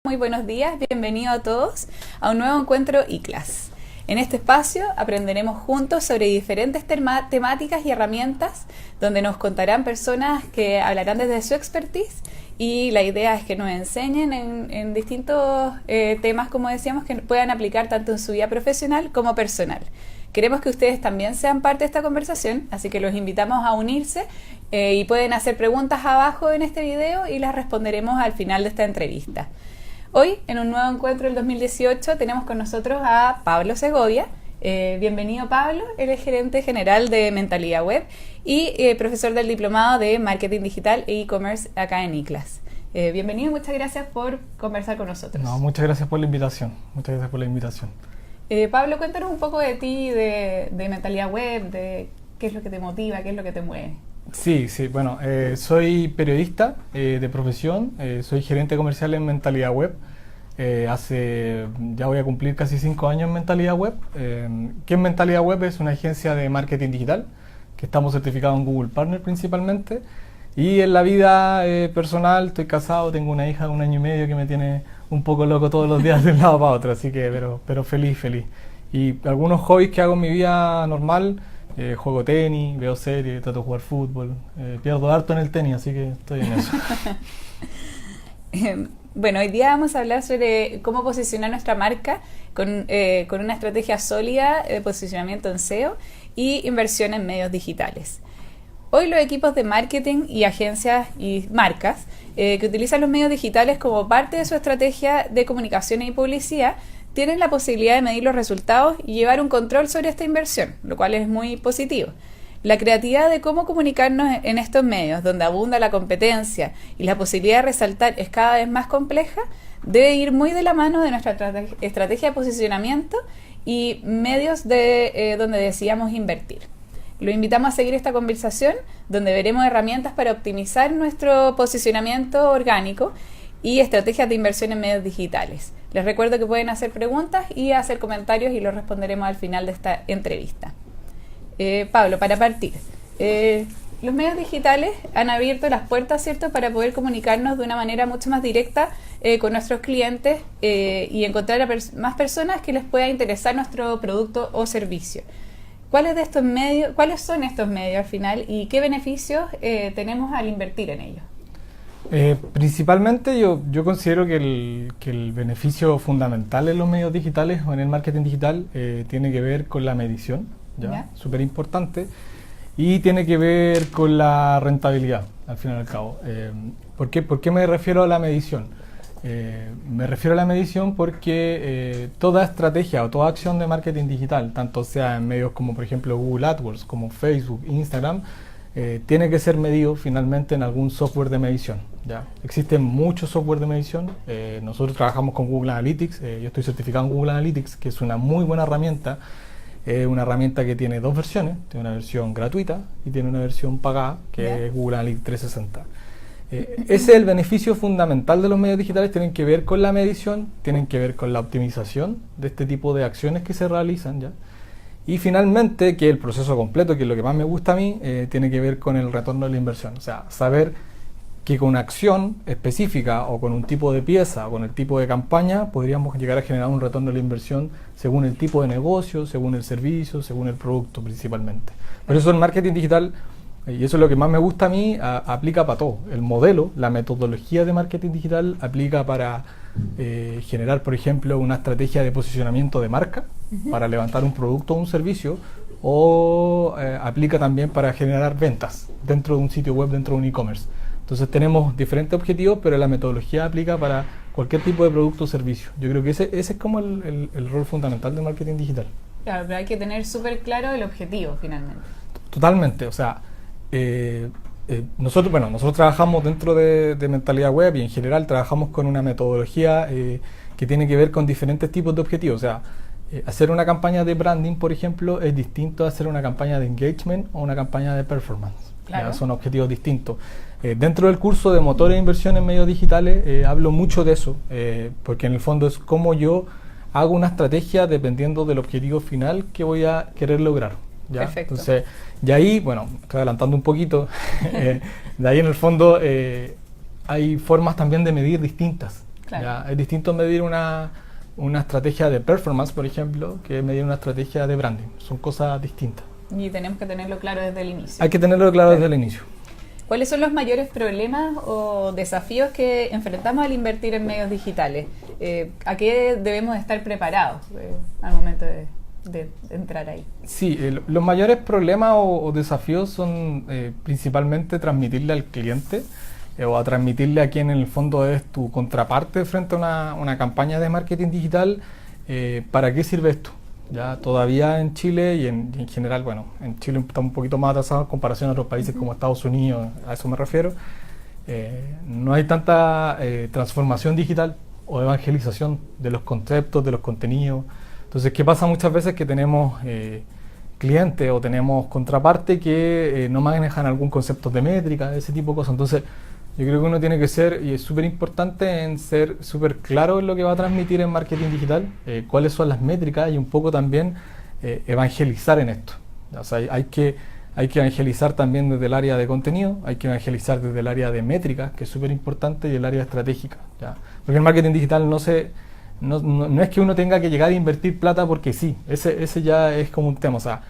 Muy buenos días, bienvenidos a todos a un nuevo encuentro iClass. En este espacio aprenderemos juntos sobre diferentes temáticas y herramientas donde nos contarán personas que hablarán desde su expertise y la idea es que nos enseñen en distintos temas, como decíamos, que puedan aplicar tanto en su vida profesional como personal. Queremos que ustedes también sean parte de esta conversación, así que los invitamos a unirse y pueden hacer preguntas abajo en este video y las responderemos al final de esta entrevista. Hoy, en un nuevo encuentro del 2018, tenemos con nosotros a Pablo Segovia. Bienvenido, Pablo. Él es gerente general de Mentalidad Web y profesor del diplomado de Marketing Digital e E-Commerce acá en iClass. Bienvenido y muchas gracias por conversar con nosotros. No, muchas gracias por la invitación. Muchas gracias por la invitación. Pablo, cuéntanos un poco de ti, de Mentalidad Web, de qué es lo que te motiva, qué es lo que te mueve. Sí, bueno, soy periodista de profesión, soy gerente comercial en Mentalidad Web. Ya voy a cumplir casi 5 años en Mentalidad Web. ¿Qué es Mentalidad Web? Es una agencia de marketing digital que estamos certificados en Google Partner principalmente. Y en la vida personal estoy casado, tengo una hija de 1 año y medio que me tiene un poco loco todos los días de un lado para otro, así que pero feliz. Y algunos hobbies que hago en mi vida normal. Juego tenis, veo series, trato de jugar fútbol, pierdo harto en el tenis, así que estoy en eso. Bueno, hoy día vamos a hablar sobre cómo posicionar nuestra marca con una estrategia sólida de posicionamiento en SEO y inversión en medios digitales. Hoy los equipos de marketing y agencias y marcas que utilizan los medios digitales como parte de su estrategia de comunicación y publicidad tienen la posibilidad de medir los resultados y llevar un control sobre esta inversión, lo cual es muy positivo. La creatividad de cómo comunicarnos en estos medios, donde abunda la competencia y la posibilidad de resaltar es cada vez más compleja, debe ir muy de la mano de nuestra estrategia de posicionamiento y medios donde decidamos invertir. Lo invitamos a seguir esta conversación, donde veremos herramientas para optimizar nuestro posicionamiento orgánico y estrategias de inversión en medios digitales. Les recuerdo que pueden hacer preguntas y hacer comentarios y los responderemos al final de esta entrevista. Pablo, para partir, los medios digitales han abierto las puertas, ¿cierto?, para poder comunicarnos de una manera mucho más directa con nuestros clientes y encontrar a más personas que les pueda interesar nuestro producto o servicio. ¿Cuáles son estos medios al final y qué beneficios tenemos al invertir en ellos? Principalmente yo considero que el beneficio fundamental en los medios digitales o en el marketing digital tiene que ver con la medición, ¿ya? Súper importante, y tiene que ver con la rentabilidad, al fin y al cabo. ¿Por qué me refiero a la medición? Me refiero a la medición porque toda estrategia o toda acción de marketing digital, tanto sea en medios como por ejemplo Google AdWords, como Facebook, Instagram, tiene que ser medido finalmente en algún software de medición, ¿ya? Existen muchos software de medición. Nosotros trabajamos con Google Analytics. Yo estoy certificado en Google Analytics, que es una muy buena herramienta. Una herramienta que tiene 2 versiones. Tiene una versión gratuita y tiene una versión pagada, que es Google Analytics 360. Ese es el beneficio fundamental de los medios digitales. Tienen que ver con la medición, tienen que ver con la optimización de este tipo de acciones que se realizan, ¿ya? Y finalmente, que el proceso completo, que es lo que más me gusta a mí, tiene que ver con el retorno de la inversión. O sea, saber que con una acción específica o con un tipo de pieza o con el tipo de campaña podríamos llegar a generar un retorno de la inversión según el tipo de negocio, según el servicio, según el producto principalmente. Por eso el marketing digital, y eso es lo que más me gusta a mí, aplica para todo. El modelo, la metodología de marketing digital aplica para generar, por ejemplo, una estrategia de posicionamiento de marca, para levantar un producto o un servicio, o aplica también para generar ventas dentro de un sitio web, dentro de un e-commerce. Entonces tenemos diferentes objetivos, pero la metodología aplica para cualquier tipo de producto o servicio. Yo creo que ese es como el rol fundamental del marketing digital. Claro, pero hay que tener súper claro el objetivo finalmente. Totalmente, o sea, nosotros trabajamos dentro de Mentalidad Web y en general trabajamos con una metodología que tiene que ver con diferentes tipos de objetivos. O sea, hacer una campaña de branding, por ejemplo, es distinto a hacer una campaña de engagement o una campaña de performance. Claro. Son objetivos distintos. Dentro del curso de motores de inversión en medios digitales hablo mucho de eso, porque en el fondo es cómo yo hago una estrategia dependiendo del objetivo final que voy a querer lograr, ¿ya? Perfecto. Entonces, de ahí, bueno, estoy adelantando un poquito, de ahí en el fondo hay formas también de medir distintas. Claro. ¿ya? Es distinto medir una estrategia de performance, por ejemplo, que medir una estrategia de branding. Son cosas distintas. Y tenemos que tenerlo claro desde el inicio. Hay que tenerlo claro desde el inicio. ¿Cuáles son los mayores problemas o desafíos que enfrentamos al invertir en medios digitales? ¿A qué debemos estar preparados al momento de entrar ahí? Sí, los mayores problemas o desafíos son principalmente transmitirle al cliente o a transmitirle a quien en el fondo es tu contraparte frente a una campaña de marketing digital, ¿para qué sirve esto? Ya todavía en Chile y en general, bueno, en Chile estamos un poquito más atrasados en comparación a otros países como Estados Unidos, a eso me refiero. No hay tanta transformación digital o evangelización de los conceptos, de los contenidos. Entonces, ¿qué pasa muchas veces? Que tenemos clientes o tenemos contraparte que no manejan algún concepto de métrica, ese tipo de cosas. Entonces, yo creo que uno tiene que ser, y es súper importante, en ser súper claro en lo que va a transmitir en marketing digital, cuáles son las métricas y un poco también evangelizar en esto. O sea, hay que evangelizar también desde el área de contenido, hay que evangelizar desde el área de métricas, que es súper importante, y el área estratégica, ¿ya? Porque el marketing digital no es que uno tenga que llegar a invertir plata porque sí, ese ya es como un tema. O sea,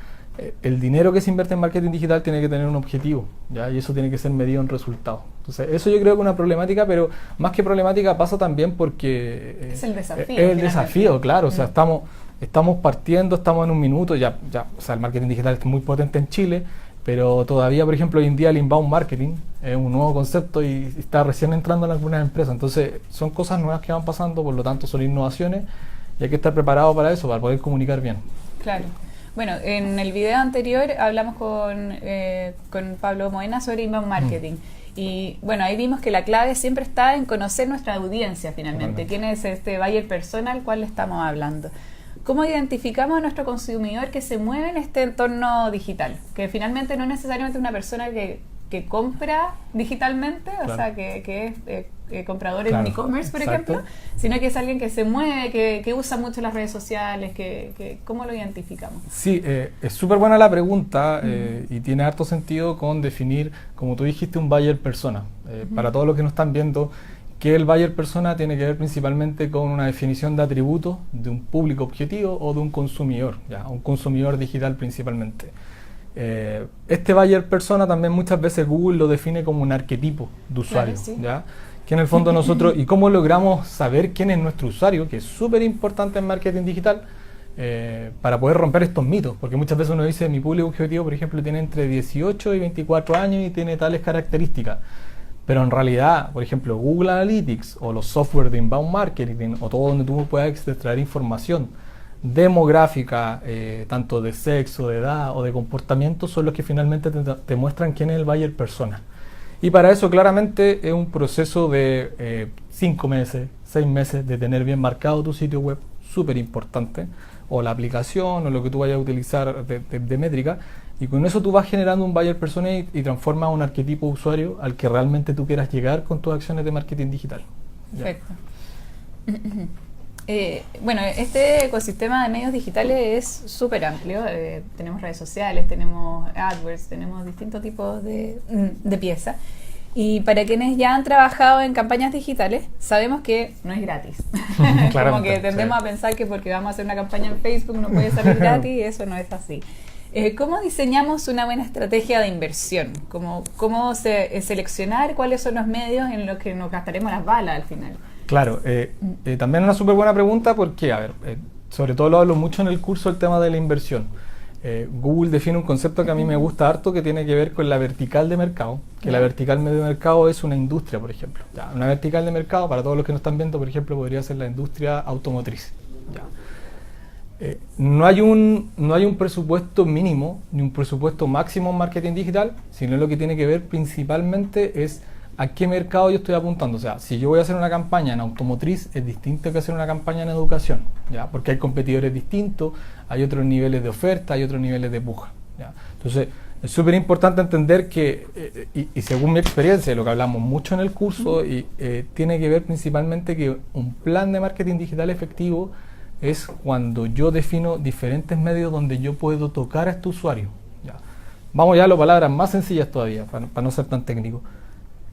el dinero que se invierte en marketing digital tiene que tener un objetivo, ¿ya? Y eso tiene que ser medido en resultados. Entonces, eso yo creo que es una problemática, pero más que problemática pasa también porque es el desafío. Es el desafío, claro. O sea, estamos partiendo, estamos en un minuto, ya, o sea, el marketing digital es muy potente en Chile, pero todavía, por ejemplo, hoy en día el inbound marketing es un nuevo concepto y está recién entrando en algunas empresas. Entonces, son cosas nuevas que van pasando, por lo tanto, son innovaciones y hay que estar preparado para eso, para poder comunicar bien. Claro. Bueno, en el video anterior hablamos con Pablo Moena sobre inbound marketing. Y bueno, ahí vimos que la clave siempre está en conocer nuestra audiencia finalmente. ¿Quién es este buyer persona al cual le estamos hablando? ¿Cómo identificamos a nuestro consumidor que se mueve en este entorno digital? Que finalmente no es necesariamente una persona que compra digitalmente, claro. O sea, que es comprador en e-commerce, por ejemplo, sino que es alguien que se mueve, que usa mucho las redes sociales, ¿cómo lo identificamos? Sí, es súper buena la pregunta y tiene harto sentido con definir, como tú dijiste, un buyer persona. Para todos los que nos están viendo, que el buyer persona tiene que ver principalmente con una definición de atributos de un público objetivo o de un consumidor, ¿ya? Un consumidor digital principalmente. Este buyer persona también muchas veces Google lo define como un arquetipo de usuario, claro, sí. ¿Ya? Que en el fondo nosotros, y cómo logramos saber quién es nuestro usuario, que es súper importante en marketing digital, para poder romper estos mitos, porque muchas veces uno dice, mi público objetivo, por ejemplo, tiene entre 18 y 24 años y tiene tales características. Pero en realidad, por ejemplo, Google Analytics o los software de inbound marketing o todo donde tú puedas extraer información demográfica, tanto de sexo, de edad o de comportamiento, son los que finalmente te muestran quién es el buyer persona. Y para eso claramente es un proceso de 5 meses, 6 meses de tener bien marcado tu sitio web, súper importante, o la aplicación o lo que tú vayas a utilizar de métrica. Y con eso tú vas generando un buyer persona y transformas un arquetipo de usuario al que realmente tú quieras llegar con tus acciones de marketing digital. Perfecto. Bueno, este ecosistema de medios digitales es súper amplio. Tenemos redes sociales, tenemos AdWords, tenemos distintos tipos de piezas. Y para quienes ya han trabajado en campañas digitales, sabemos que no es gratis. Como que tendemos a pensar que porque vamos a hacer una campaña en Facebook no puede salir gratis, y eso no es así. ¿Cómo diseñamos una buena estrategia de inversión? ¿Cómo seleccionar cuáles son los medios en los que nos gastaremos las balas al final? Claro, también una súper buena pregunta porque, a ver, sobre todo lo hablo mucho en el curso, el tema de la inversión. Google define un concepto que a mí me gusta harto, que tiene que ver con la vertical de mercado, que la vertical de mercado es una industria, por ejemplo. Ya, una vertical de mercado, para todos los que nos están viendo, por ejemplo, podría ser la industria automotriz. Ya. No hay un presupuesto mínimo ni un presupuesto máximo en marketing digital, sino lo que tiene que ver principalmente es a qué mercado yo estoy apuntando. O sea, si yo voy a hacer una campaña en automotriz, es distinto que hacer una campaña en educación, ¿ya? Porque hay competidores distintos, hay otros niveles de oferta, hay otros niveles de puja, ¿ya? Entonces, es súper importante entender que, y según mi experiencia, lo que hablamos mucho en el curso, tiene que ver principalmente que un plan de marketing digital efectivo es cuando yo defino diferentes medios donde yo puedo tocar a este usuario, ¿ya? Vamos ya a las palabras más sencillas todavía, para no ser tan técnico.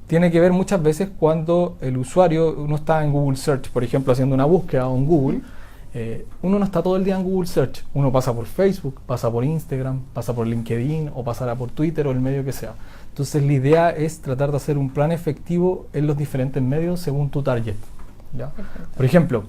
tiene que ver muchas veces cuando el usuario, uno está en Google Search, por ejemplo, haciendo una búsqueda o en Google, uno no está todo el día en Google Search, uno pasa por Facebook, pasa por Instagram, pasa por LinkedIn o pasará por Twitter o el medio que sea. Entonces la idea es tratar de hacer un plan efectivo en los diferentes medios según tu target, ¿ya? Por ejemplo,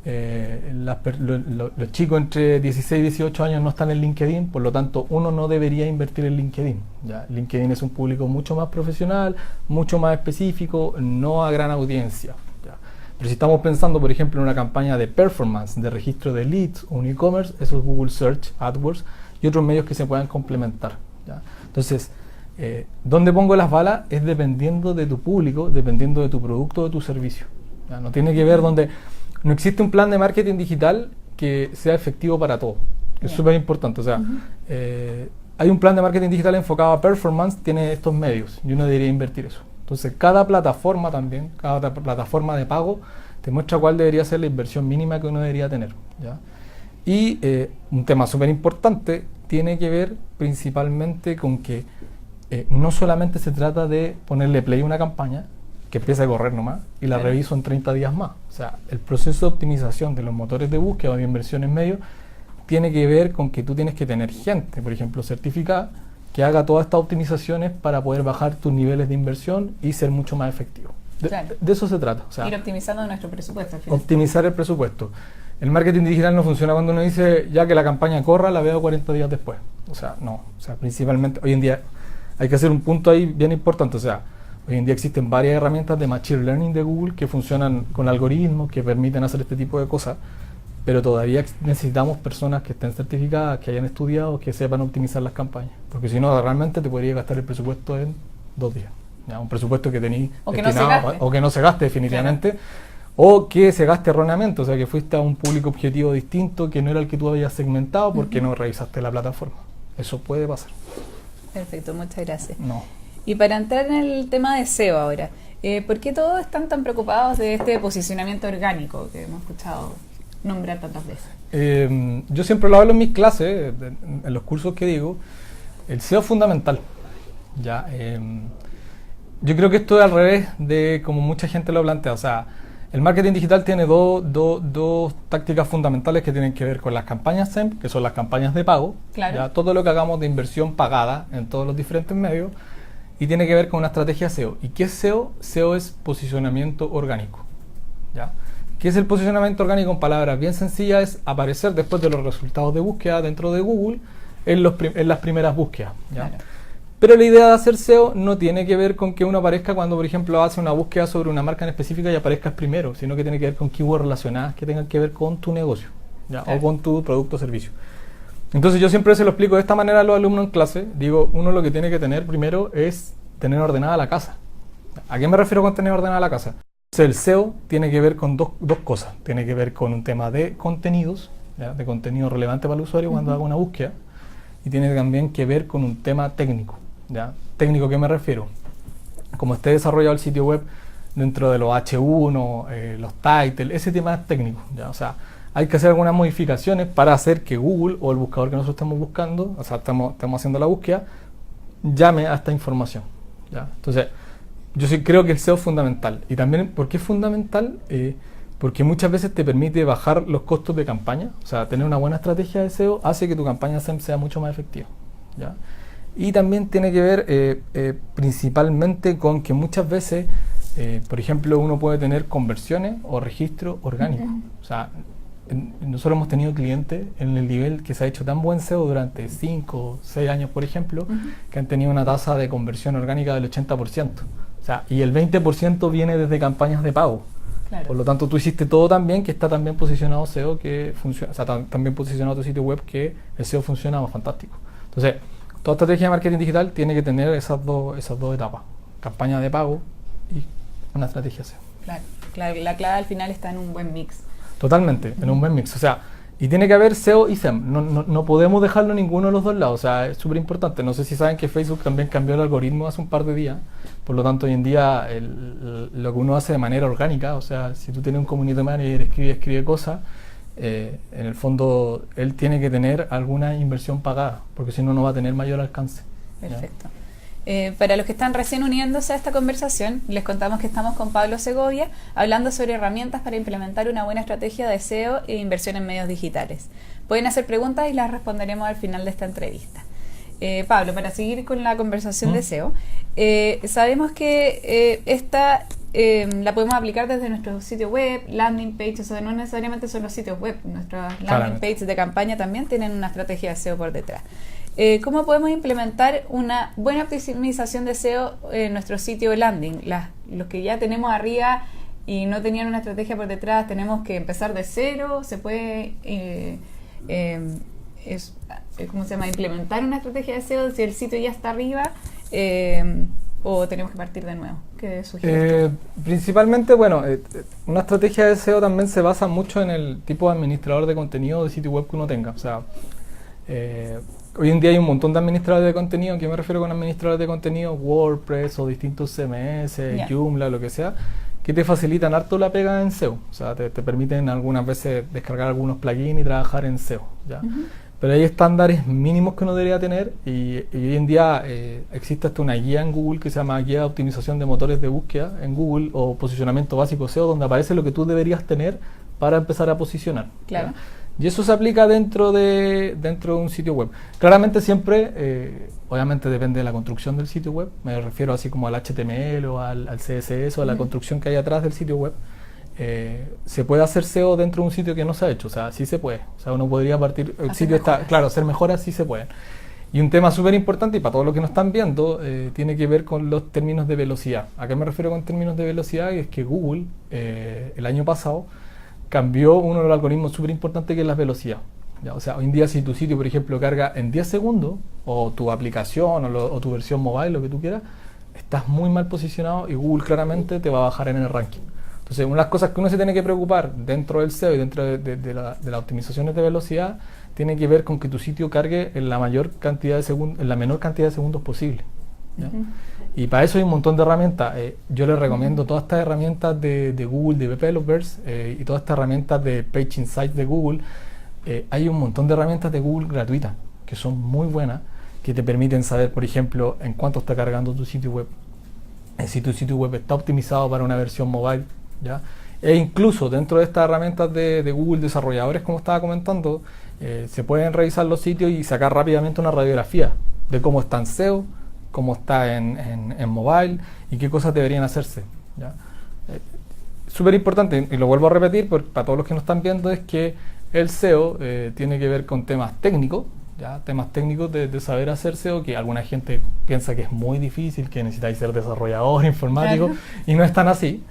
los chicos entre 16 y 18 años no están en LinkedIn, por lo tanto uno no debería invertir en LinkedIn, ¿ya? LinkedIn es un público mucho más profesional, mucho más específico, no a gran audiencia, ¿ya? Pero si estamos pensando, por ejemplo, en una campaña de performance, de registro de leads, un e-commerce, eso es Google Search, AdWords y otros medios que se puedan complementar, ¿ya? Entonces, ¿dónde pongo las balas? Es dependiendo de tu público, dependiendo de tu producto o de tu servicio, ¿ya? No tiene que ver donde... No existe un plan de marketing digital que sea efectivo para todo, que es súper importante. O sea, hay un plan de marketing digital enfocado a performance, tiene estos medios y uno debería invertir eso. Entonces, cada plataforma también, cada plataforma de pago, te muestra cuál debería ser la inversión mínima que uno debería tener, ¿ya? Y un tema súper importante tiene que ver principalmente con que no solamente se trata de ponerle play a una campaña, que empieza a correr nomás y la reviso en 30 días más. O sea, el proceso de optimización de los motores de búsqueda o de inversión en medio tiene que ver con que tú tienes que tener gente, por ejemplo, certificada, que haga todas estas optimizaciones para poder bajar tus niveles de inversión y ser mucho más efectivo. De eso se trata. O sea, ir optimizando nuestro presupuesto. Al final. Optimizar el presupuesto. El marketing digital no funciona cuando uno dice, ya que la campaña corra, la veo 40 días después. O sea, no. O sea, principalmente, hoy en día hay que hacer un punto ahí bien importante. O sea, hoy en día existen varias herramientas de Machine Learning de Google que funcionan con algoritmos que permiten hacer este tipo de cosas, pero todavía necesitamos personas que estén certificadas, que hayan estudiado, que sepan optimizar las campañas, porque si no, realmente te podría gastar el presupuesto en 2 días. ¿Ya? Un presupuesto que tenéis destinado o que no se gaste definitivamente, claro. O que se gaste erróneamente, o sea que fuiste a un público objetivo distinto que no era el que tú habías segmentado porque no revisaste la plataforma. Eso puede pasar. Perfecto, muchas gracias. No. Y para entrar en el tema de SEO ahora, ¿por qué todos están tan preocupados de este posicionamiento orgánico que hemos escuchado nombrar tantas veces? Yo siempre lo hablo en mis clases, en los cursos que digo, el SEO es fundamental. ¿Ya? Yo creo que esto es al revés de como mucha gente lo plantea. O sea, el marketing digital tiene dos tácticas fundamentales que tienen que ver con las campañas SEM, que son las campañas de pago, claro. ¿ya? Todo lo que hagamos de inversión pagada en todos los diferentes medios, y tiene que ver con una estrategia SEO. ¿Y qué es SEO? SEO es posicionamiento orgánico, ¿ya? ¿Qué es el posicionamiento orgánico? En palabras bien sencillas, es aparecer después de los resultados de búsqueda dentro de Google en las primeras búsquedas, ¿ya? Claro. Pero la idea de hacer SEO no tiene que ver con que uno aparezca cuando, por ejemplo, hace una búsqueda sobre una marca en específica y aparezcas primero, sino que tiene que ver con keywords relacionadas que tengan que ver con tu negocio, ¿ya? Claro. O con tu producto o servicio. Entonces yo siempre se lo explico de esta manera a los alumnos en clase. Digo, uno lo que tiene que tener primero es tener ordenada la casa. ¿A qué me refiero con tener ordenada la casa? Entonces el SEO tiene que ver con dos cosas. Tiene que ver con un tema de contenidos, ¿ya? De contenido relevante para el usuario cuando haga una búsqueda. Y tiene también que ver con un tema técnico, ¿ya? ¿Técnico a qué me refiero? Como esté desarrollado el sitio web dentro de los H1, los titles, ese tema es técnico, ¿ya? O sea, hay que hacer algunas modificaciones para hacer que Google o el buscador que nosotros estamos buscando, o sea, estamos haciendo la búsqueda, llame a esta información, ¿ya? Entonces, yo sí creo que el SEO es fundamental. Y también, ¿por qué es fundamental? Porque muchas veces te permite bajar los costos de campaña. O sea, tener una buena estrategia de SEO hace que tu campaña SEM sea mucho más efectiva, ¿ya? Y también tiene que ver principalmente con que muchas veces, por ejemplo, uno puede tener conversiones o registro orgánico. O sea, nosotros hemos tenido clientes en el nivel que se ha hecho tan buen SEO durante 5 o 6 años, por ejemplo, que han tenido una tasa de conversión orgánica del 80%. O sea, y el 20% viene desde campañas de pago. Claro. Por lo tanto, tú hiciste todo tan bien que está tan bien posicionado SEO que funciona, o sea, tan bien posicionado tu sitio web que el SEO funciona fantástico. Entonces, toda estrategia de marketing digital tiene que tener esas dos etapas: campaña de pago y una estrategia SEO. Claro, la clave al final está en un buen mix. Totalmente, en un buen mix. O sea, y tiene que haber SEO y SEM. No podemos dejarlo ninguno de los dos lados. O sea, es súper importante. No sé si saben que Facebook también cambió el algoritmo hace un par de días. Por lo tanto, hoy en día lo que uno hace de manera orgánica, o sea, si tú tienes un community manager y escribe cosas, en el fondo él tiene que tener alguna inversión pagada, porque si no, no va a tener mayor alcance. Perfecto. Para los que están recién uniéndose a esta conversación, les contamos que estamos con Pablo Segovia hablando sobre herramientas para implementar una buena estrategia de SEO e inversión en medios digitales. Pueden hacer preguntas y las responderemos al final de esta entrevista. Pablo, para seguir con la conversación de SEO, sabemos que esta la podemos aplicar desde nuestro sitio web, landing page, o sea, no necesariamente son los sitios web, nuestros landing pages de campaña también tienen una estrategia de SEO por detrás. ¿Cómo podemos implementar una buena optimización de SEO en nuestro sitio landing? Los que ya tenemos arriba y no tenían una estrategia por detrás, ¿tenemos que empezar de cero? ¿Se puede ¿cómo se llama? Implementar una estrategia de SEO si el sitio ya está arriba? ¿O tenemos que partir de nuevo? ¿Qué sugieres tú? Principalmente, bueno, una estrategia de SEO también se basa mucho en el tipo de administrador de contenido de sitio web que uno tenga. O sea, hoy en día hay un montón de administradores de contenido. ¿A qué me refiero con administradores de contenido? WordPress o distintos CMS, Joomla, lo que sea, que te facilitan harto la pega en SEO. O sea, te permiten algunas veces descargar algunos plugins y trabajar en SEO, ¿ya? Pero hay estándares mínimos que uno debería tener y hoy en día existe hasta una guía en Google que se llama Guía de Optimización de Motores de Búsqueda en Google o Posicionamiento Básico SEO, donde aparece lo que tú deberías tener para empezar a posicionar. Claro. ¿Ya? Y eso se aplica dentro de un sitio web. Claramente siempre, obviamente depende de la construcción del sitio web, me refiero así como al HTML o al CSS o a la construcción que hay atrás del sitio web. Se puede hacer SEO dentro de un sitio que no se ha hecho, o sea, sí se puede. O sea, uno podría partir, el sitio está, claro, hacer mejoras sí se pueden. Y un tema súper importante, y para todos los que nos están viendo, tiene que ver con los términos de velocidad. ¿A qué me refiero con términos de velocidad? Y es que Google, el año pasado, cambió uno de los algoritmos súper importantes que es la velocidad. ¿Ya? O sea, hoy en día si tu sitio, por ejemplo, carga en 10 segundos, o tu aplicación, o tu versión mobile, lo que tú quieras, estás muy mal posicionado y Google claramente te va a bajar en el ranking. Entonces, una de las cosas que uno se tiene que preocupar dentro del SEO y dentro de las optimizaciones de velocidad tiene que ver con que tu sitio cargue en la menor cantidad de segundos posible. ¿Ya? Y para eso hay un montón de herramientas. Yo les recomiendo todas estas herramientas de Google Developers y todas estas herramientas de Page Insights de Google. Hay un montón de herramientas de Google gratuitas que son muy buenas, que te permiten saber, por ejemplo, en cuánto está cargando tu sitio web, si tu sitio web está optimizado para una versión mobile, ¿ya? E incluso dentro de estas herramientas de Google desarrolladores, como estaba comentando, se pueden revisar los sitios y sacar rápidamente una radiografía de cómo está en SEO, cómo está en mobile y qué cosas deberían hacerse, ¿ya? Súper importante, y lo vuelvo a repetir para todos los que nos están viendo, es que el SEO tiene que ver con temas técnicos, ¿ya? Temas técnicos de saber hacer SEO, que alguna gente piensa que es muy difícil, que necesitáis ser desarrollador informático, claro. Y no es tan así.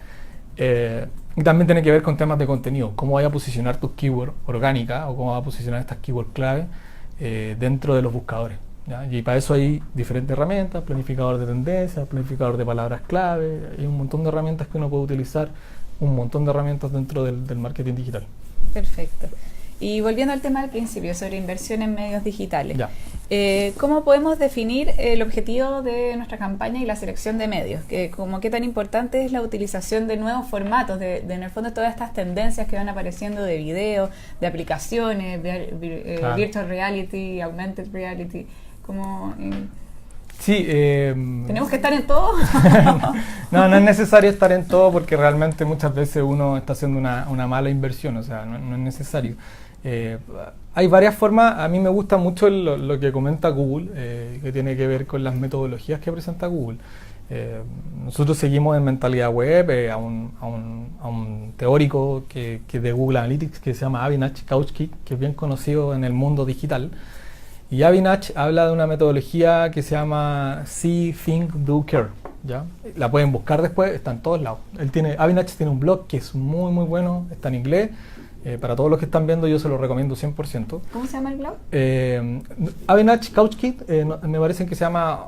Y también tiene que ver con temas de contenido, cómo vaya a posicionar tus keywords orgánicas o cómo va a posicionar estas keywords clave dentro de los buscadores, ¿ya? Y para eso hay diferentes herramientas, planificador de tendencias, planificador de palabras clave, hay un montón de herramientas que uno puede utilizar, un montón de herramientas dentro del marketing digital. Perfecto. Y volviendo al tema del principio, sobre inversión en medios digitales, ¿cómo podemos definir el objetivo de nuestra campaña y la selección de medios? ¿Qué tan importante es la utilización de nuevos formatos, de en el fondo todas estas tendencias que van apareciendo de video, de aplicaciones, de virtual reality, augmented reality? Sí, ¿tenemos que estar en todo? No es necesario estar en todo porque realmente muchas veces uno está haciendo una mala inversión, o sea, no es necesario. Hay varias formas. A mí me gusta mucho lo que comenta Google, que tiene que ver con las metodologías que presenta Google. Nosotros seguimos en Mentalidad Web a un teórico que de Google Analytics que se llama Avinash Kaushik, que es bien conocido en el mundo digital. Y Avinash habla de una metodología que se llama See, Think, Do, Care, ¿ya? La pueden buscar después, está en todos lados. Avinash tiene un blog que es muy muy bueno, está en inglés. Para todos los que están viendo yo se lo recomiendo 100%. ¿Cómo se llama el blog? Avinash Kaushik, me parece que se llama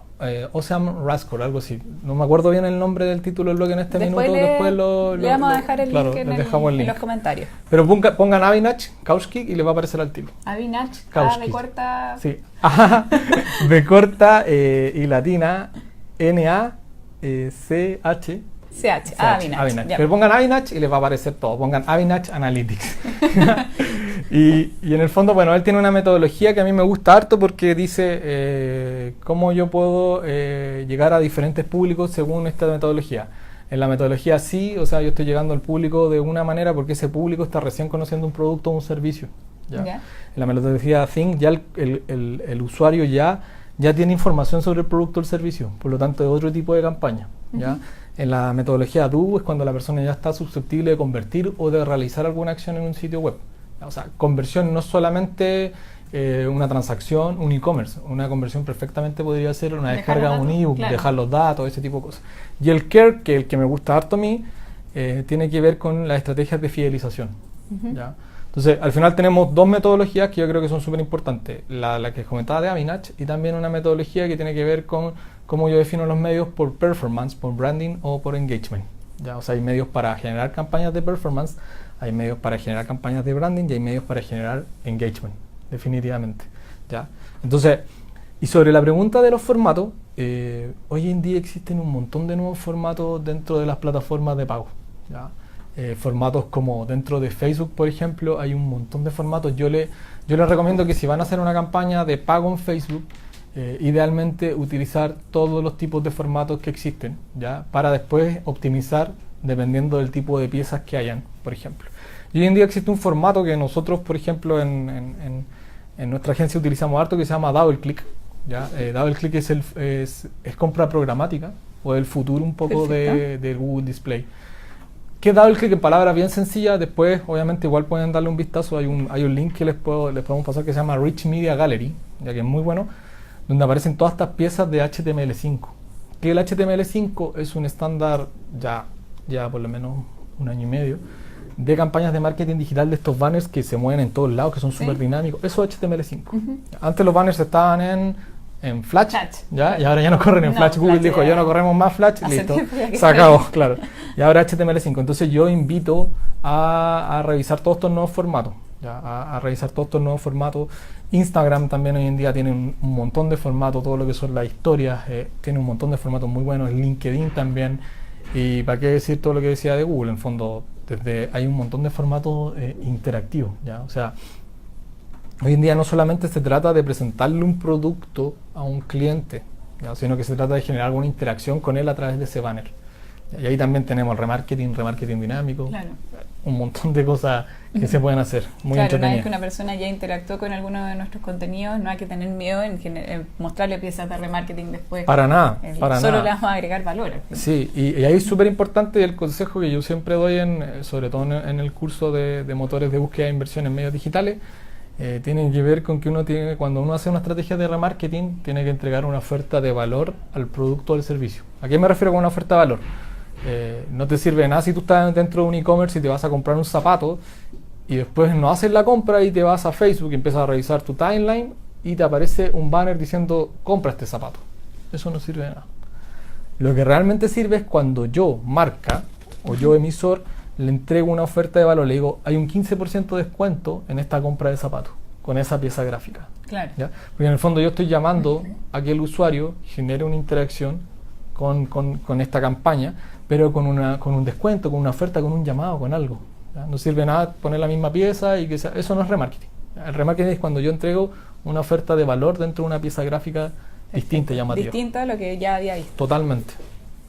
Awesome Rascal, algo así. No me acuerdo bien el nombre del título del blog en este minuto. Después le vamos a dejar el link en los comentarios. Pero pongan Avinash Kaushik y les va a aparecer al tiro. Avinash, Kaushik. B corta... Sí. B corta y latina N-A-C-H. Avinash. Pero pongan Avinash y les va a aparecer todo. Pongan Avinash Analytics. Y en el fondo, bueno, él tiene una metodología que a mí me gusta harto porque dice cómo yo puedo llegar a diferentes públicos según esta metodología. En la metodología sí, o sea, yo estoy llegando al público de una manera porque ese público está recién conociendo un producto o un servicio. ¿Ya? En la metodología Think ya el usuario ya tiene información sobre el producto o el servicio, por lo tanto es otro tipo de campaña. ¿Ya? En la metodología Do es cuando la persona ya está susceptible de convertir o de realizar alguna acción en un sitio web. O sea, conversión no es solamente una transacción, un e-commerce. Una conversión perfectamente podría ser una descarga de un ebook, claro, dejar los datos, ese tipo de cosas. Y el Care, que es el que me gusta harto a mí, tiene que ver con las estrategias de fidelización. ¿Ya? Entonces, al final tenemos dos metodologías que yo creo que son súper importantes. La que comentaba de Avinach y también una metodología que tiene que ver con cómo yo defino los medios por performance, por branding o por engagement. ¿Ya? O sea, hay medios para generar campañas de performance, hay medios para generar campañas de branding y hay medios para generar engagement, definitivamente. ¿Ya? Entonces, y sobre la pregunta de los formatos, hoy en día existen un montón de nuevos formatos dentro de las plataformas de pago. ¿Ya? Formatos como dentro de Facebook, por ejemplo, hay un montón de formatos. Yo les recomiendo que si van a hacer una campaña de pago en Facebook, idealmente utilizar todos los tipos de formatos que existen, ¿ya? Para después optimizar dependiendo del tipo de piezas que hayan, por ejemplo. Y hoy en día existe un formato que nosotros, por ejemplo, en nuestra agencia utilizamos harto, que se llama DoubleClick. ¿Ya? DoubleClick es compra programática, o el futuro un poco de Google Display. ¿Qué es DoubleClick? En palabras bien sencillas, después obviamente igual pueden darle un vistazo, hay un link que les podemos pasar que se llama Rich Media Gallery, ya que es muy bueno, donde aparecen todas estas piezas de HTML5. Que el HTML5 es un estándar ya por lo menos un año y medio, de campañas de marketing digital, de estos banners que se mueven en todos lados, que son súper dinámicos. Eso es HTML5. Antes los banners estaban en Flash, ¿ya? Y ahora ya no corren en Flash. Google dijo, ya no corremos más Flash, listo, se acabó, claro. Y ahora HTML5. Entonces yo invito a revisar todos estos nuevos formatos, ¿ya? A revisar todos estos nuevos formatos. Instagram también hoy en día tiene un montón de formatos, todo lo que son las historias, tiene un montón de formatos muy buenos. LinkedIn también. Y para qué decir todo lo que decía de Google, en fondo, hay un montón de formatos interactivos, ¿ya? O sea, hoy en día no solamente se trata de presentarle un producto a un cliente, ¿ya? Sino que se trata de generar alguna interacción con él a través de ese banner. Y ahí también tenemos remarketing dinámico, claro, un montón de cosas que se pueden hacer, muy entretenidas. Una vez que una persona ya interactuó con alguno de nuestros contenidos, no hay que tener miedo en mostrarle piezas de remarketing después. Para nada, solo le vamos a agregar valor. Sí, y ahí es súper importante el consejo que yo siempre doy, sobre todo en el curso de motores de búsqueda de inversión en medios digitales, tiene que ver con que cuando uno hace una estrategia de remarketing, tiene que entregar una oferta de valor al producto o al servicio. ¿A qué me refiero con una oferta de valor? No te sirve de nada si tú estás dentro de un e-commerce y te vas a comprar un zapato y después no haces la compra y te vas a Facebook y empiezas a revisar tu timeline y te aparece un banner diciendo compra este zapato. Eso no sirve de nada. Lo que realmente sirve es cuando yo, marca, o yo, emisor, le entrego una oferta de valor, le digo, hay un 15% de descuento en esta compra de zapatos, con esa pieza gráfica. Claro. ¿Ya? Porque en el fondo yo estoy llamando a que el usuario genere una interacción con esta campaña, pero con un descuento, con una oferta, con un llamado, con algo. ¿Ya? No sirve nada poner la misma pieza y eso no es remarketing. El remarketing es cuando yo entrego una oferta de valor dentro de una pieza gráfica distinta, llamativa. Distinta a lo que ya había visto. Totalmente.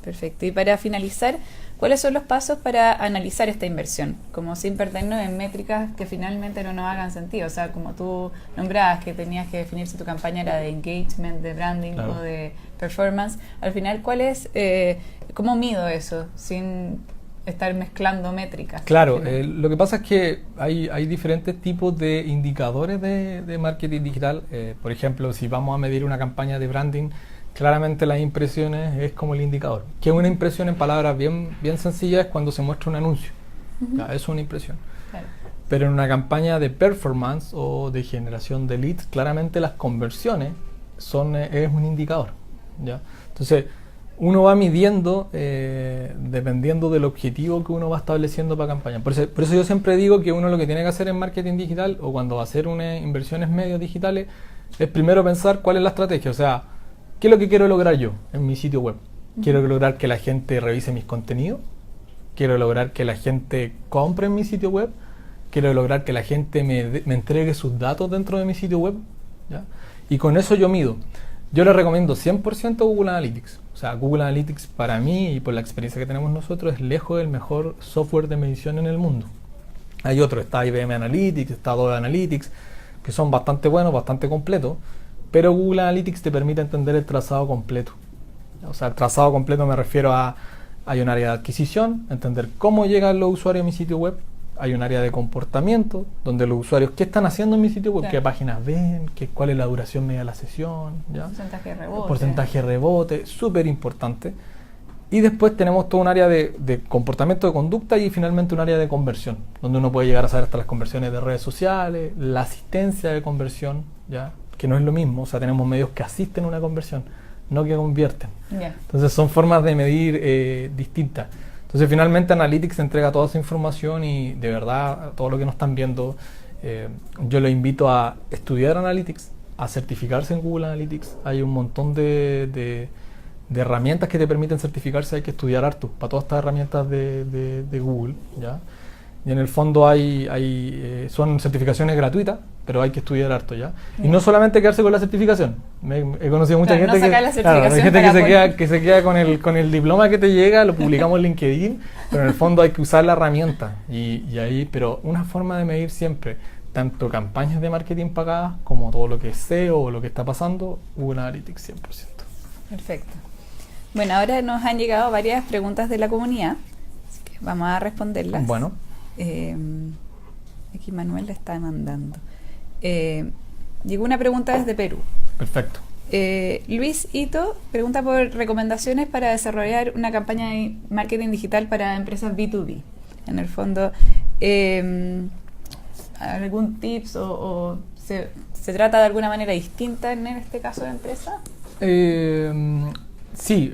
Perfecto. Y para finalizar, ¿cuáles son los pasos para analizar esta inversión? Como sin perdernos en métricas que finalmente no nos hagan sentido. O sea, como tú nombrabas que tenías que definir si tu campaña era de engagement, de branding, claro, o de performance. Al final, ¿cómo mido eso sin estar mezclando métricas? Claro, lo que pasa es que hay diferentes tipos de indicadores de marketing digital. Por ejemplo, si vamos a medir una campaña de branding, claramente las impresiones es como el indicador. Que una impresión, en palabras bien sencillas, es cuando se muestra un anuncio. Ya, eso es una impresión. Claro. Pero en una campaña de performance o de generación de leads, claramente las conversiones es un indicador. ¿Ya? Entonces, uno va midiendo dependiendo del objetivo que uno va estableciendo para campaña. Por eso yo siempre digo que uno lo que tiene que hacer en marketing digital o cuando va a hacer unas inversiones medios digitales es primero pensar cuál es la estrategia. O sea, ¿qué es lo que quiero lograr yo en mi sitio web? Quiero lograr que la gente revise mis contenidos, quiero lograr que la gente compre en mi sitio web, quiero lograr que la gente me entregue sus datos dentro de mi sitio web, ¿ya? Y con eso yo mido. Yo le recomiendo 100% Google Analytics. O sea, Google Analytics para mí y por la experiencia que tenemos nosotros es lejos el mejor software de medición en el mundo. Hay otro, está IBM Analytics, está Adobe Analytics, que son bastante buenos, bastante completos, pero Google Analytics te permite entender el trazado completo. O sea, el trazado completo me refiero a, hay un área de adquisición, entender cómo llegan los usuarios a mi sitio web, hay un área de comportamiento, donde los usuarios, ¿qué están haciendo en mi sitio web? Claro. ¿Qué páginas ven? ¿Cuál es la duración media de la sesión? ¿Ya? Porcentaje de rebote. Porcentaje de rebote, súper importante. Y después tenemos todo un área de comportamiento de conducta y finalmente un área de conversión, donde uno puede llegar a saber hasta las conversiones de redes sociales, la asistencia de conversión, ¿ya? Que no es lo mismo, o sea, tenemos medios que asisten a una conversión, no que convierten. Yeah. Entonces son formas de medir distintas. Entonces finalmente Analytics entrega toda esa información y de verdad, todo lo que nos están viendo, yo los invito a estudiar Analytics, a certificarse en Google Analytics. Hay un montón de herramientas que te permiten certificarse, hay que estudiar harto para todas estas herramientas de Google, ¿ya? Y en el fondo son certificaciones gratuitas, pero hay que estudiar harto, ¿ya? Y no solamente quedarse con la certificación. He conocido mucha gente que se queda con el diploma que te llega, lo publicamos en LinkedIn, pero en el fondo hay que usar la herramienta. Pero una forma de medir siempre, tanto campañas de marketing pagadas como todo lo que es SEO o lo que está pasando, Google Analytics 100%. Perfecto. Bueno, ahora nos han llegado varias preguntas de la comunidad, así que vamos a responderlas. Bueno. Aquí Manuel la está mandando. Llegó una pregunta desde Perú. Perfecto. Luis Ito pregunta por recomendaciones para desarrollar una campaña de marketing digital para empresas B2B. En el fondo, ¿algún tips o se trata de alguna manera distinta en este caso de empresa? Sí,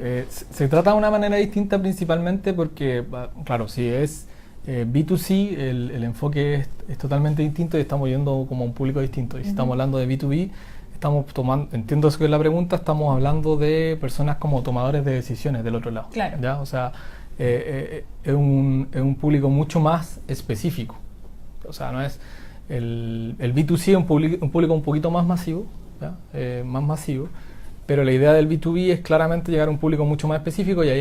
se trata de una manera distinta principalmente porque, claro, si es B2C, el enfoque es totalmente distinto y estamos yendo como a un público distinto. Y si estamos hablando de B2B, estamos tomando, entiendo eso que es la pregunta, estamos hablando de personas como tomadores de decisiones del otro lado. Claro. ¿Ya? O sea, es un público mucho más específico. O sea, no es el B2C es un público un poquito más masivo, ¿ya? Más masivo, pero la idea del B2B es claramente llegar a un público mucho más específico y ahí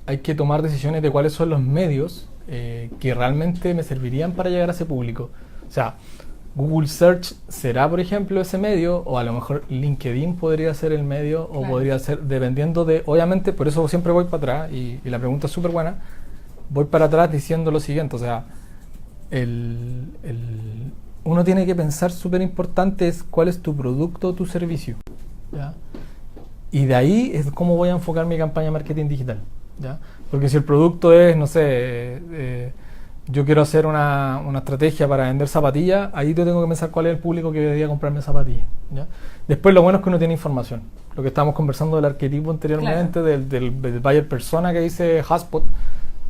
hay que tomar decisiones de cuáles son los medios que realmente me servirían para llegar a ese público. O sea, Google Search será, por ejemplo, ese medio, o a lo mejor LinkedIn podría ser el medio, o claro, podría ser, dependiendo de, obviamente, por eso siempre voy para atrás, y la pregunta es súper buena, voy para atrás diciendo lo siguiente, o sea, uno tiene que pensar súper importante es cuál es tu producto o tu servicio, ¿ya? Y de ahí es cómo voy a enfocar mi campaña de marketing digital, ¿ya? Porque si el producto es, no sé, yo quiero hacer una estrategia para vender zapatillas, ahí yo tengo que pensar cuál es el público que debería comprarme zapatillas, ¿ya? Después lo bueno es que uno tiene información. Lo que estábamos conversando del arquetipo anteriormente, claro, del buyer persona que dice HubSpot,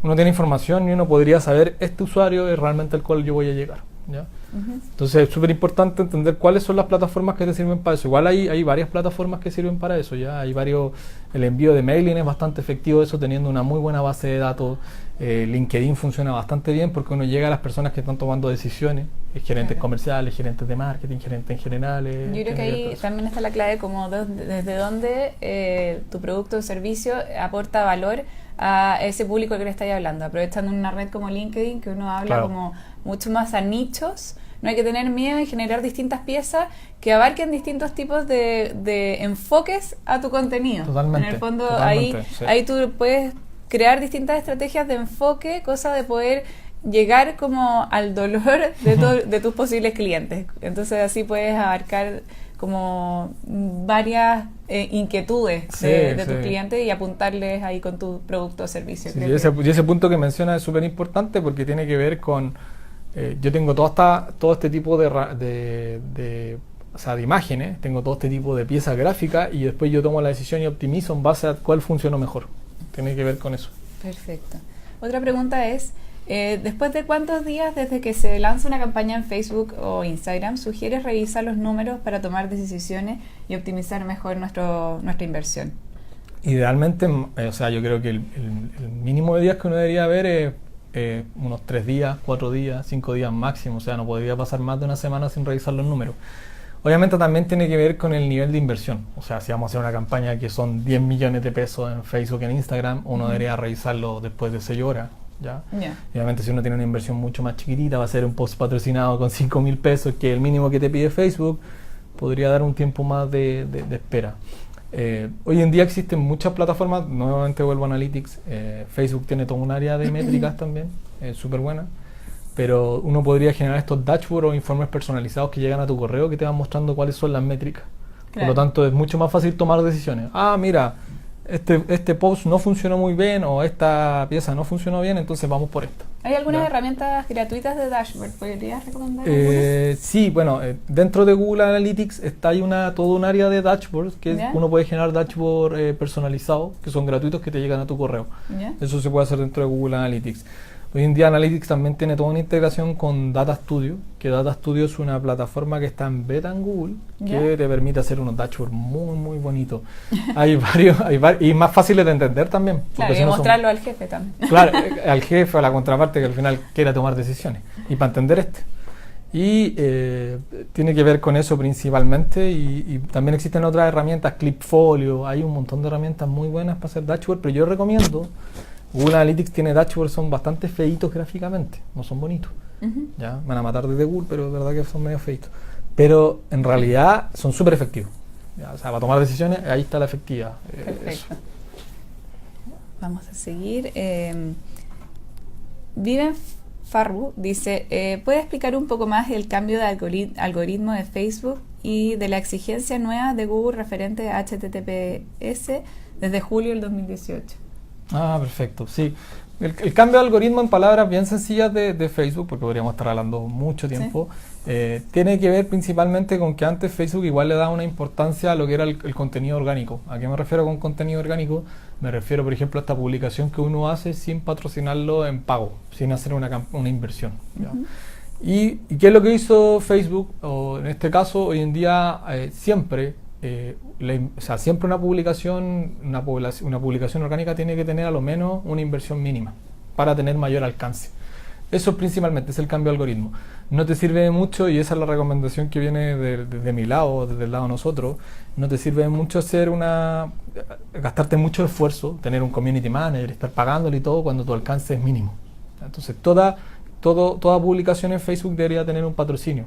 uno tiene información y uno podría saber este usuario es realmente el cual yo voy a llegar, ¿ya? Entonces es súper importante entender cuáles son las plataformas que te sirven para eso. Igual hay varias plataformas que sirven para eso, ya hay varios. El envío de mailing es bastante efectivo eso, teniendo una muy buena base de datos. LinkedIn funciona bastante bien porque uno llega a las personas que están tomando decisiones, gerentes, claro, comerciales, gerentes de marketing, gerentes en general. Yo creo que ahí también está la clave, como desde dónde tu producto o servicio aporta valor a ese público que le estáis hablando, aprovechando una red como LinkedIn, que uno habla, claro, como mucho más a nichos. No hay que tener miedo en generar distintas piezas que abarquen distintos tipos de enfoques a tu contenido. Totalmente. En el fondo, totalmente, sí, ahí tú puedes crear distintas estrategias de enfoque, cosa de poder llegar como al dolor de tus posibles clientes. Entonces así puedes abarcar como varias inquietudes de tus clientes y apuntarles ahí con tu producto o servicio. Sí, y ese punto que mencionas es súper importante porque tiene que ver con yo tengo todo este tipo de imágenes, tengo todo este tipo de piezas gráficas y después yo tomo la decisión y optimizo en base a cuál funcionó mejor. Tiene que ver con eso. Perfecto. Otra pregunta es, ¿después de cuántos días desde que se lanza una campaña en Facebook o Instagram sugieres revisar los números para tomar decisiones y optimizar mejor nuestra inversión? Idealmente, yo creo que el mínimo de días que uno debería ver es unos 3 días, 4 días, 5 días máximo, o sea, no podría pasar más de una semana sin revisar los números. Obviamente también tiene que ver con el nivel de inversión, o sea, si vamos a hacer una campaña que son 10 millones de pesos en Facebook, en Instagram, uno debería revisarlo después de 6 horas. ¿Ya? Obviamente si uno tiene una inversión mucho más chiquitita, va a ser un post patrocinado con 5.000 pesos, que es el mínimo que te pide Facebook, podría dar un tiempo más de espera. Hoy en día existen muchas plataformas, nuevamente vuelvo a Analytics, Facebook tiene todo un área de métricas también, súper buena, pero uno podría generar estos dashboards o informes personalizados que llegan a tu correo que te van mostrando cuáles son las métricas. Claro. Por lo tanto es mucho más fácil tomar decisiones. Mira, este post no funcionó muy bien o esta pieza no funcionó bien, entonces vamos por esta. ¿Hay algunas herramientas gratuitas de dashboard? ¿Podrías recomendar algunas? Sí, bueno, dentro de Google Analytics está ahí todo un área de dashboards que uno puede generar dashboard personalizados que son gratuitos que te llegan a tu correo. Eso se puede hacer dentro de Google Analytics. Hoy en día Analytics también tiene toda una integración con Data Studio, que Data Studio es una plataforma que está en beta en Google, que te permite hacer unos dashboards muy, muy bonitos. Hay varios, y más fáciles de entender también. Claro, y mostrarlo al jefe también. Claro, al jefe, a la contraparte que al final quiera tomar decisiones. Y para entender Y tiene que ver con eso principalmente, y también existen otras herramientas, Clipfolio, hay un montón de herramientas muy buenas para hacer dashboard, pero yo recomiendo... Google Analytics tiene dashboards, son bastante feitos gráficamente, no son bonitos. ¿Ya? Van a matar desde Google, pero es verdad que son medio feitos. Pero en realidad son súper efectivos. ¿Ya? O sea, para tomar decisiones, ahí está la efectividad. Perfecto. Vamos a seguir. Viven Farru dice, ¿puede explicar un poco más el cambio de algoritmo de Facebook y de la exigencia nueva de Google referente a HTTPS desde julio del 2018? Perfecto, sí. El cambio de algoritmo en palabras bien sencillas de Facebook, porque podríamos estar hablando mucho tiempo, tiene que ver principalmente con que antes Facebook igual le daba una importancia a lo que era el contenido orgánico. ¿A qué me refiero con contenido orgánico? Me refiero, por ejemplo, a esta publicación que uno hace sin patrocinarlo en pago, sin hacer una inversión. ¿Ya? ¿Y qué es lo que hizo Facebook? O en este caso, hoy en día siempre... siempre una publicación orgánica tiene que tener a lo menos una inversión mínima para tener mayor alcance. Eso principalmente es el cambio de algoritmo. No te sirve de mucho, y esa es la recomendación que viene de mi lado, desde el lado de nosotros, no te sirve de mucho gastarte mucho esfuerzo, tener un community manager, estar pagándole y todo cuando tu alcance es mínimo. Entonces toda publicación en Facebook debería tener un patrocinio,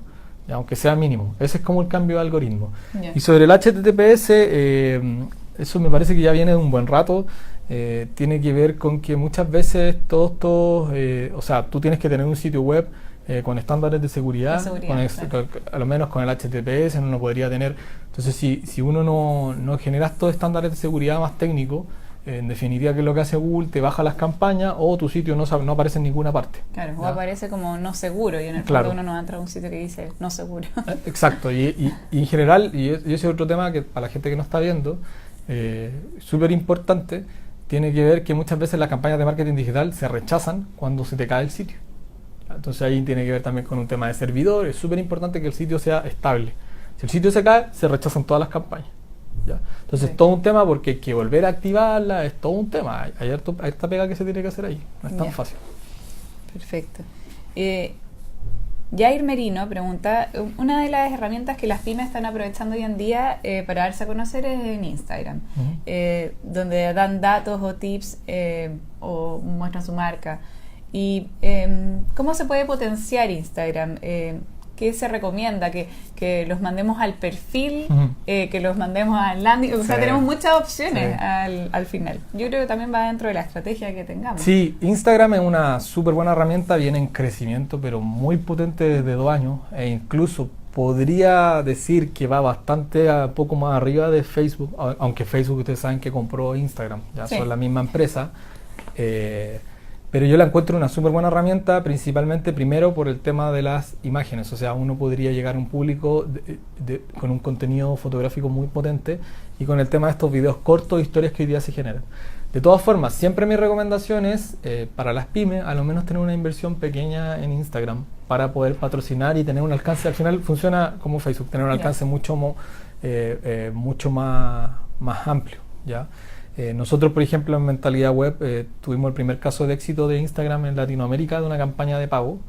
aunque sea mínimo. Ese es como el cambio de algoritmo. Y sobre el HTTPS, eso me parece que ya viene de un buen rato. Tiene que ver con que muchas veces o sea, tú tienes que tener un sitio web con estándares de seguridad, a lo menos con el HTTPS uno no podría tener. Entonces, si uno no genera estos estándares de seguridad más técnicos, en definitiva, ¿qué es lo que hace Google? Te baja las campañas o tu sitio no aparece en ninguna parte. Claro, o aparece como no seguro, y en el fondo uno no entra a un sitio que dice no seguro. Exacto, y en general, y ese es otro tema que para la gente que no está viendo, súper importante, tiene que ver que muchas veces las campañas de marketing digital se rechazan cuando se te cae el sitio. Entonces ahí tiene que ver también con un tema de servidor. Es súper importante que el sitio sea estable. Si el sitio se cae, se rechazan todas las campañas. ¿Ya? Entonces, todo un tema, porque hay que volver a activarla, es todo un tema. Hay esta pega que se tiene que hacer ahí, no es tan fácil. Perfecto. Jair Merino pregunta, una de las herramientas que las pymes están aprovechando hoy en día para darse a conocer es en Instagram, donde dan datos o tips o muestran su marca. Y ¿cómo se puede potenciar Instagram? ¿Qué se recomienda? ¿Que los mandemos al perfil? ¿Que los mandemos al landing? O sea, tenemos muchas opciones al final. Yo creo que también va dentro de la estrategia que tengamos. Sí, Instagram es una súper buena herramienta, viene en crecimiento, pero muy potente desde 2 años, e incluso podría decir que va bastante a poco más arriba de Facebook, aunque Facebook ustedes saben que compró Instagram, ya son la misma empresa. Pero yo la encuentro una súper buena herramienta, principalmente primero por el tema de las imágenes. O sea, uno podría llegar a un público con un contenido fotográfico muy potente, y con el tema de estos videos cortos, historias que hoy día se generan. De todas formas, siempre mi recomendación es, para las pymes, a lo menos tener una inversión pequeña en Instagram para poder patrocinar y tener un alcance. Al final funciona como Facebook, tener un alcance mucho más amplio, ¿ya? Nosotros, por ejemplo, en Mentalidad Web tuvimos el primer caso de éxito de Instagram en Latinoamérica de una campaña de pago.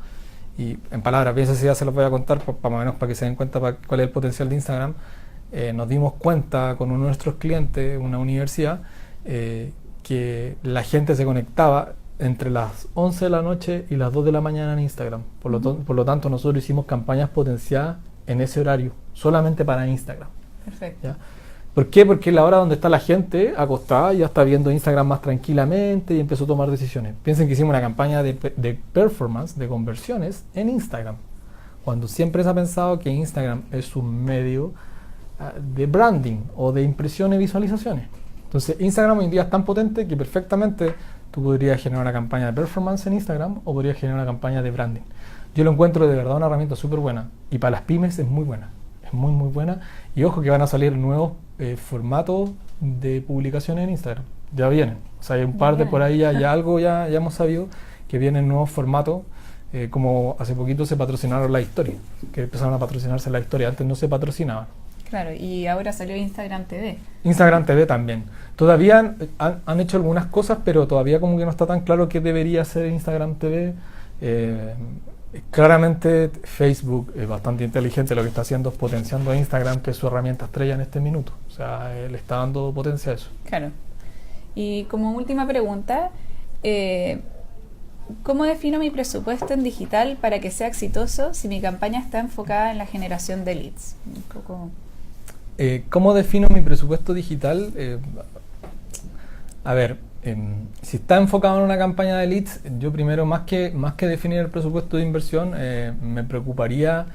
Y en palabras bien sencillas se los voy a contar, para más o menos para que se den cuenta cuál es el potencial de Instagram. Nos dimos cuenta con uno de nuestros clientes, una universidad, que la gente se conectaba entre las 11 de la noche y las 2 de la mañana en Instagram. Por lo tanto, nosotros hicimos campañas potenciadas en ese horario, solamente para Instagram. Perfecto. ¿Ya? ¿Por qué? Porque es la hora donde está la gente acostada, ya está viendo Instagram más tranquilamente y empezó a tomar decisiones. Piensen que hicimos una campaña de performance, de conversiones en Instagram, cuando siempre se ha pensado que Instagram es un medio de branding o de impresiones y visualizaciones. Entonces Instagram hoy en día es tan potente que perfectamente tú podrías generar una campaña de performance en Instagram o podrías generar una campaña de branding. Yo lo encuentro de verdad una herramienta súper buena y para las pymes es muy buena. Es muy muy buena y ojo que van a salir nuevos formatos de publicaciones en Instagram. Ya vienen, o sea hay un par de por ahí ya hemos sabido que vienen nuevos formatos, como hace poquito se patrocinaron la historia, que empezaron a patrocinarse la historia, antes no se patrocinaban. Claro, y ahora salió Instagram TV. Instagram TV también. Todavía han hecho algunas cosas, pero todavía como que no está tan claro qué debería ser Instagram TV. Claramente Facebook es bastante inteligente, lo que está haciendo es potenciando a Instagram, que es su herramienta estrella en este minuto. O sea, le está dando potencia a eso. Claro. Y como última pregunta, ¿cómo defino mi presupuesto en digital para que sea exitoso si mi campaña está enfocada en la generación de leads? Un poco... ¿Cómo defino mi presupuesto digital? Si está enfocado en una campaña de leads, yo primero, más que definir el presupuesto de inversión, me preocuparía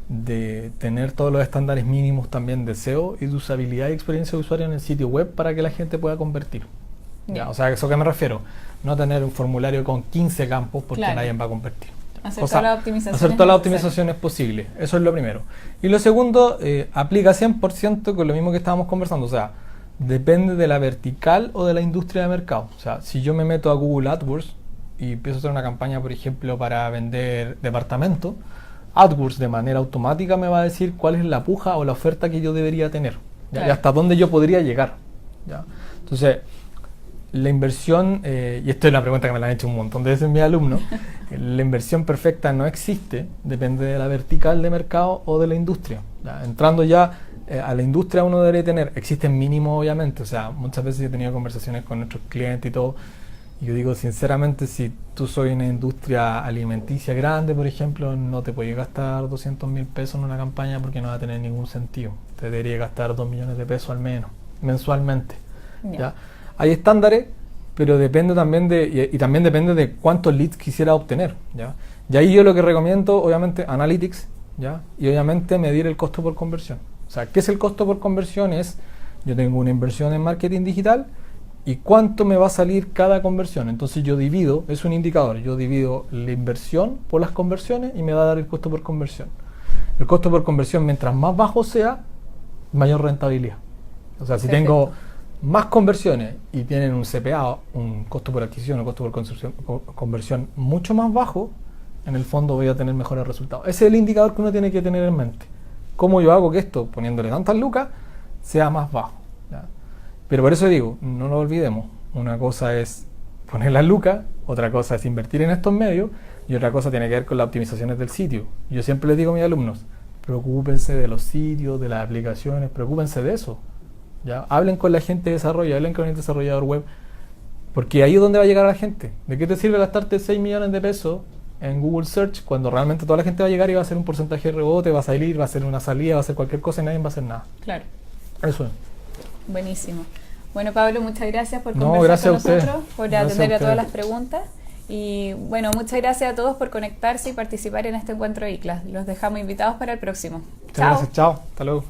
de tener todos los estándares mínimos también de SEO y de usabilidad y experiencia de usuario en el sitio web para que la gente pueda convertir. ¿Ya? O sea, ¿a eso qué me refiero? No tener un formulario con 15 campos porque nadie va a convertir. Hacer todas las optimizaciones posibles. Eso es lo primero. Y lo segundo, aplica 100% con lo mismo que estábamos conversando. O sea, depende de la vertical o de la industria de mercado. O sea, si yo me meto a Google AdWords y empiezo a hacer una campaña, por ejemplo, para vender departamentos, AdWords de manera automática me va a decir cuál es la puja o la oferta que yo debería tener. ¿Ya? Claro. Y hasta dónde yo podría llegar. ¿Ya? Entonces, la inversión, y esto es una pregunta que me la han hecho un montón de veces mis alumnos, la inversión perfecta no existe, depende de la vertical de mercado o de la industria. ¿Ya? Entrando ya a la industria uno debería tener, existen mínimos obviamente, o sea, muchas veces he tenido conversaciones con nuestros clientes y todo, y yo digo sinceramente, si tú soy una industria alimenticia grande, por ejemplo, no te puedes gastar 200.000 pesos en una campaña porque no va a tener ningún sentido. Te debería gastar 2 millones de pesos al menos, mensualmente. ¿Ya? Hay estándares, pero depende también y también depende de cuántos leads quisiera obtener. ¿Ya? Y ahí yo lo que recomiendo, obviamente, Analytics, ¿ya? Y obviamente medir el costo por conversión. O sea, ¿qué es el costo por conversión? Es, yo tengo una inversión en marketing digital y cuánto me va a salir cada conversión. Entonces yo divido, es un indicador, yo divido la inversión por las conversiones y me va a dar el costo por conversión. El costo por conversión, mientras más bajo sea, mayor rentabilidad. O sea, si tengo más conversiones y tienen un CPA, un costo por adquisición o costo por conversión mucho más bajo, en el fondo voy a tener mejores resultados. Ese es el indicador que uno tiene que tener en mente. ¿Cómo yo hago que esto, poniéndole tantas lucas, sea más bajo? ¿Ya? Pero por eso digo, no lo olvidemos. Una cosa es poner las lucas, otra cosa es invertir en estos medios y otra cosa tiene que ver con las optimizaciones del sitio. Yo siempre les digo a mis alumnos, preocúpense de los sitios, de las aplicaciones, preocúpense de eso. ¿Ya? Hablen con la gente de desarrollo, hablen con el desarrollador web, porque ahí es donde va a llegar la gente. ¿De qué te sirve gastarte 6 millones de pesos en Google Search cuando realmente toda la gente va a llegar y va a hacer un porcentaje de rebote, va a salir, va a hacer una salida, va a hacer cualquier cosa y nadie va a hacer nada? Claro. Eso es. Buenísimo. Bueno, Pablo, muchas gracias por conversar con nosotros, por atender a todas las preguntas. Y bueno, muchas gracias a todos por conectarse y participar en este encuentro de ICLAS. Los dejamos invitados para el próximo. Muchas gracias, chao. Hasta luego.